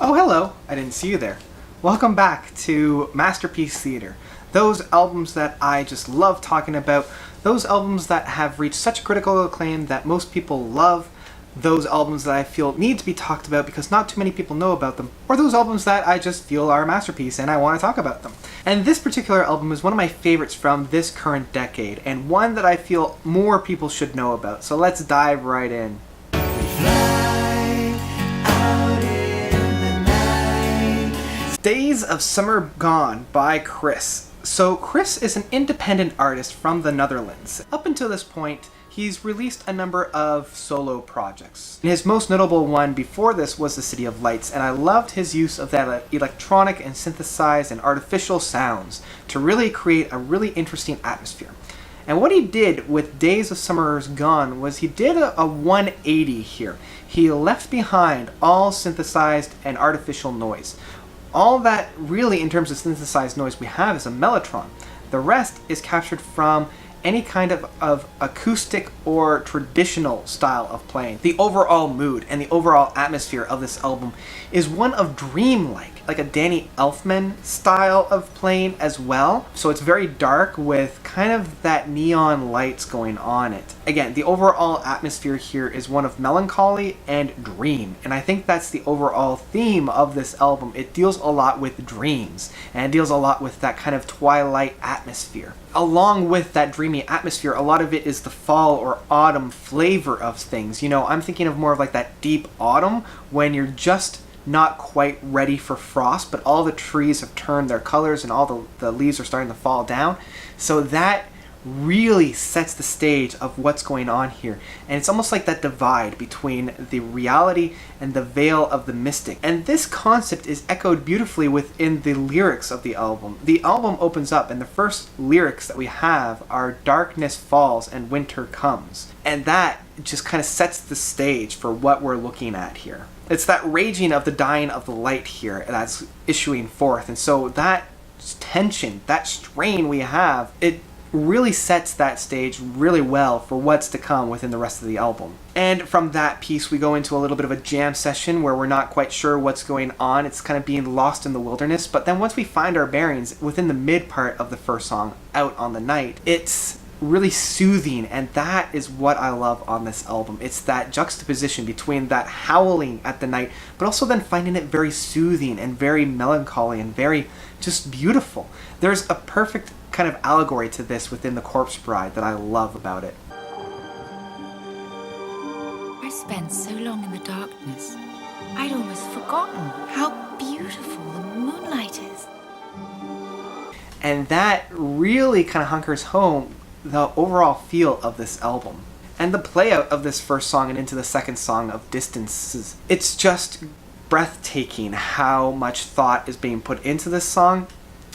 Oh, hello! I didn't see you there. Welcome back to Masterpiece Theater. Those albums that I just love talking about, those albums that have reached such critical acclaim that most people love, those albums that I feel need to be talked about because not too many people know about them, or those albums that I just feel are a masterpiece and I want to talk about them. And this particular album is one of my favorites from this current decade, and one that I feel more people should know about. So let's dive right in. Days of Summer Gone by Chris. So Chris is an independent artist from the Netherlands. Up until this point, he's released a number of solo projects. His most notable one before this was The City of Lights, and I loved his use of that electronic and synthesized and artificial sounds to really create a really interesting atmosphere. And what he did with Days of Summer's Gone was he did a 180 here. He left behind all synthesized and artificial noise. All that really, in terms of synthesized noise, we have is a mellotron. The rest is captured from any kind of acoustic or traditional style of playing. The overall mood and the overall atmosphere of this album is one of dreamlike, like a Danny Elfman style of playing as well. So it's very dark with kind of that neon lights going on it. Again, the overall atmosphere here is one of melancholy and dream, and I think that's the overall theme of this album. It deals a lot with dreams, and it deals a lot with that kind of twilight atmosphere. Along with that dreamy atmosphere, a lot of it is the fall or autumn flavor of things. You know, I'm thinking of more of like that deep autumn when you're just not quite ready for frost, but all the trees have turned their colors and all the leaves are starting to fall down. So that really sets the stage of what's going on here. And it's almost like that divide between the reality and the veil of the mystic. And this concept is echoed beautifully within the lyrics of the album. The album opens up and the first lyrics that we have are "Darkness falls and winter comes." And that just kind of sets the stage for what we're looking at here. It's that raging of the dying of the light here that's issuing forth. And so that tension, that strain we have, it really sets that stage really well for what's to come within the rest of the album. And from that piece we go into a little bit of a jam session where we're not quite sure what's going on. It's kind of being lost in the wilderness, but then once we find our bearings within the mid part of the first song, Out on the Night, it's really soothing, and that is what I love on this album. It's that juxtaposition between that howling at the night, but also then finding it very soothing and very melancholy and very just beautiful. There's a perfect kind of allegory to this within The Corpse Bride that I love about it. I spent so long in the darkness, I'd almost forgotten how beautiful the moonlight is. And that really kind of hunkers home the overall feel of this album. And the play out of this first song and into the second song of Distances, it's just breathtaking how much thought is being put into this song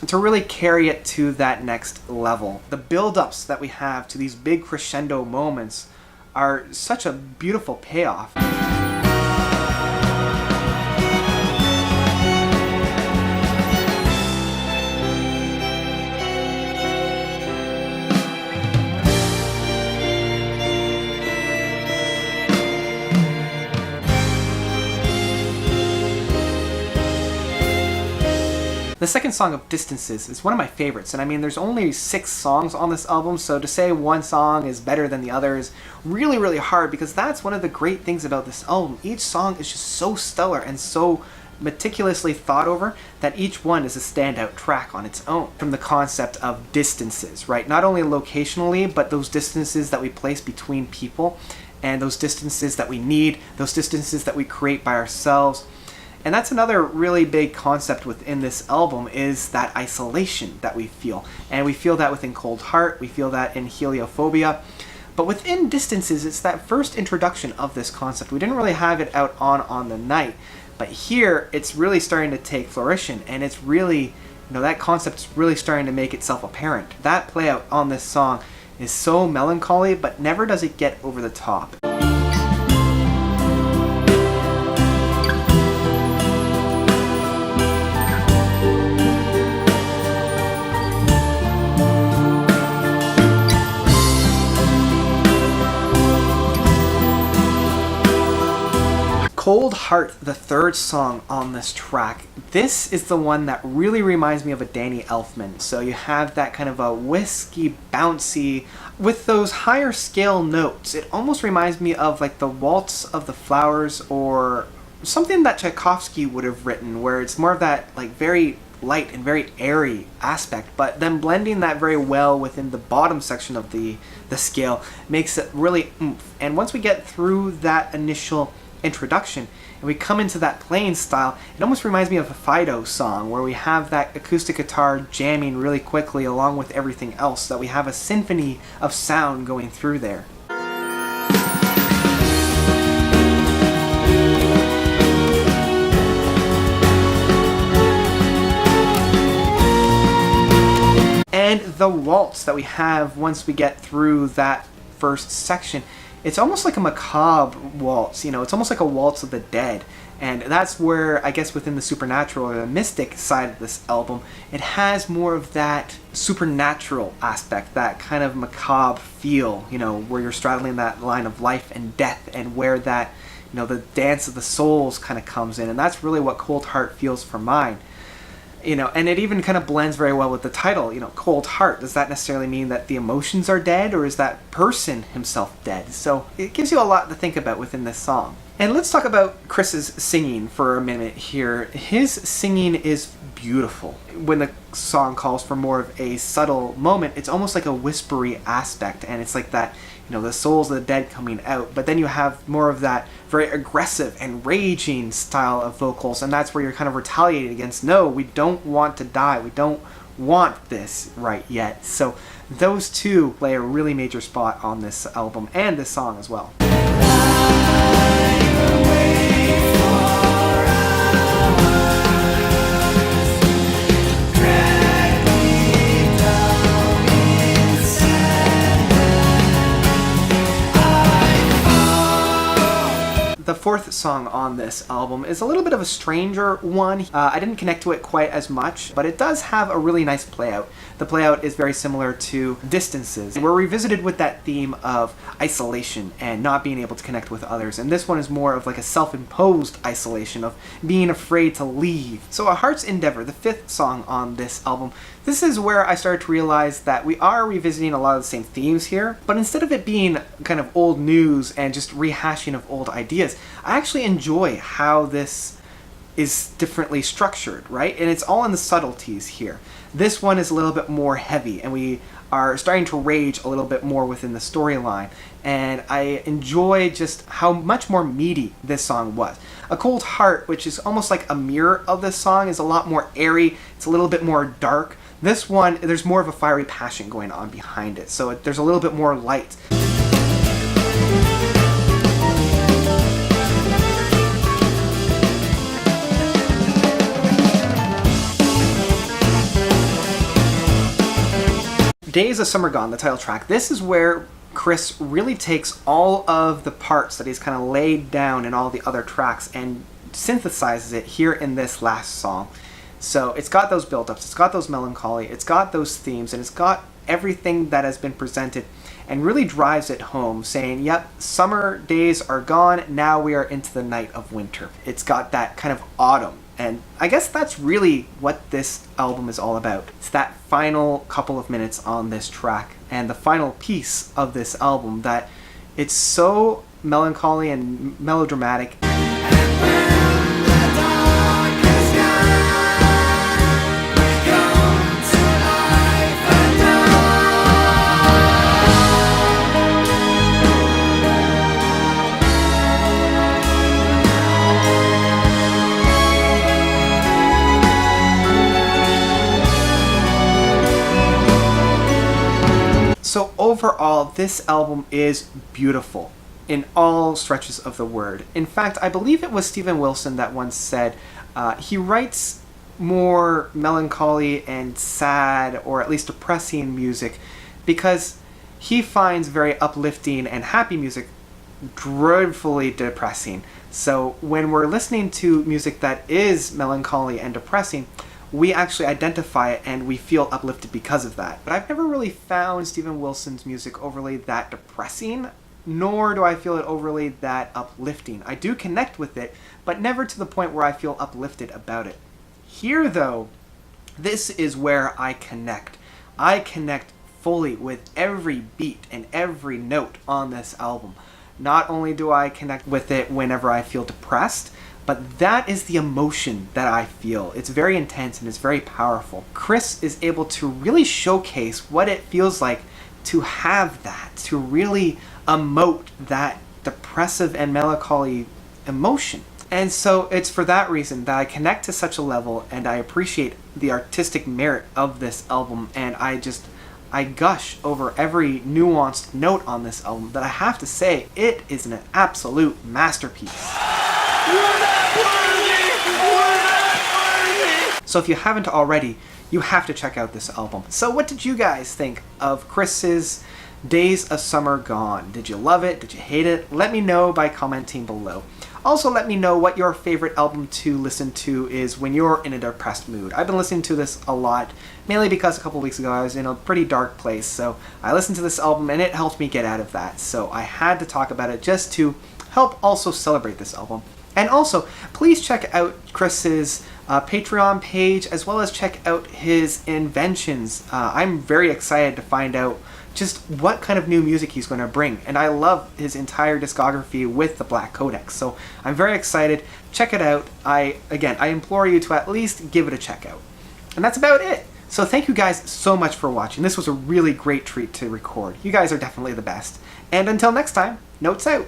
to really carry it to that next level. The build-ups that we have to these big crescendo moments are such a beautiful payoff. The second song of Distances is one of my favorites, and I mean there's only 6 songs on this album, so to say one song is better than the other is really, really hard, because that's one of the great things about this album. Each song is just so stellar and so meticulously thought over that each one is a standout track on its own. From the concept of distances, right? Not only locationally, but those distances that we place between people, and those distances that we need, those distances that we create by ourselves. And that's another really big concept within this album, is that isolation that we feel. And we feel that within Cold Heart, we feel that in Heliophobia. But within Distances, it's that first introduction of this concept. We didn't really have it out on the Night, but here it's really starting to take flourishing, and it's really, that concept's really starting to make itself apparent. That play out on this song is so melancholy, but never does it get over the top. Cold Cold Heart, the third song on this track, this is the one that really reminds me of a Danny Elfman. So you have that kind of a whiskey, bouncy, with those higher scale notes. It almost reminds me of like the Waltz of the Flowers or something that Tchaikovsky would have written, where it's more of that like very light and very airy aspect, but then blending that very well within the bottom section of the scale makes it really oomph. And once we get through that initial introduction and we come into that playing style, it almost reminds me of a Fido song where we have that acoustic guitar jamming really quickly along with everything else, that we have a symphony of sound going through there. And the waltz that we have once we get through that first section, it's almost like a macabre waltz, you know, it's almost like a waltz of the dead. And that's where, I guess, within the supernatural or the mystic side of this album, it has more of that supernatural aspect, that kind of macabre feel, you know, where you're straddling that line of life and death, and where that, you know, the dance of the souls kind of comes in. And that's really what Cold Heart feels for mine. You know, and it even kind of blends very well with the title, you know, Cold Heart. Does that necessarily mean that the emotions are dead, or is that person himself dead? So it gives you a lot to think about within this song. And let's talk about Chris's singing for a minute here. His singing is beautiful. When the song calls for more of a subtle moment, it's almost like a whispery aspect, and it's like that, you know, the souls of the dead coming out. But then you have more of that very aggressive and raging style of vocals, and that's where you're kind of retaliating against, no, we don't want to die, we don't want this right yet. So those two play a really major spot on this album and this song as well. The fourth song on this album is a little bit of a stranger one. I didn't connect to it quite as much, but it does have a really nice playout. The playout is very similar to Distances. We're revisited with that theme of isolation and not being able to connect with others, and this one is more of like a self-imposed isolation of being afraid to leave. So A Heart's Endeavor, the fifth song on this album, this is where I started to realize that we are revisiting a lot of the same themes here, but instead of it being kind of old news and just rehashing of old ideas, I actually enjoy how this is differently structured, right? And it's all in the subtleties here. This one is a little bit more heavy, and we are starting to rage a little bit more within the storyline, and I enjoy just how much more meaty this song was. A Cold Heart, which is almost like a mirror of this song, is a lot more airy, it's a little bit more dark. This one, there's more of a fiery passion going on behind it, so there's a little bit more light. Days of Summer Gone, the title track, this is where Chris really takes all of the parts that he's kind of laid down in all the other tracks and synthesizes it here in this last song. So it's got those build-ups, it's got those melancholy, it's got those themes, and it's got everything that has been presented, and really drives it home, saying, yep, summer days are gone, now we are into the night of winter. It's got that kind of autumn. And I guess that's really what this album is all about. It's that final couple of minutes on this track and the final piece of this album that it's so melancholy and melodramatic. So overall, this album is beautiful in all stretches of the word. In fact, I believe it was Steven Wilson that once said he writes more melancholy and sad, or at least depressing music, because he finds very uplifting and happy music dreadfully depressing. So when we're listening to music that is melancholy and depressing, we actually identify it and we feel uplifted because of that. But I've never really found Steven Wilson's music overly that depressing. nor do I feel it overly that uplifting. I do connect with it, but never to the point where I feel uplifted about it. Here, though, this is where I connect. I connect fully with every beat and every note on this album. Not only do I connect with it whenever I feel depressed, but that is the emotion that I feel. It's very intense and it's very powerful. Chris is able to really showcase what it feels like to have that, to really emote that depressive and melancholy emotion. And so it's for that reason that I connect to such a level, and I appreciate the artistic merit of this album, and I gush over every nuanced note on this album that I have to say it is an absolute masterpiece. So if you haven't already, you have to check out this album. So what did you guys think of Chris's Days of Summer Gone? Did you love it? Did you hate it? Let me know by commenting below. Also, let me know what your favorite album to listen to is when you're in a depressed mood. I've been listening to this a lot, mainly because a couple weeks ago I was in a pretty dark place, so I listened to this album and it helped me get out of that. So I had to talk about it just to help also celebrate this album. And also, please check out Chris's Patreon page, as well as check out his inventions. I'm very excited to find out just what kind of new music he's going to bring, and I love his entire discography with the Black Codex, so I'm very excited. Check it out. I implore you to at least give it a check out. And that's about it. So thank you guys so much for watching. This was a really great treat to record. You guys are definitely the best. And until next time, notes out.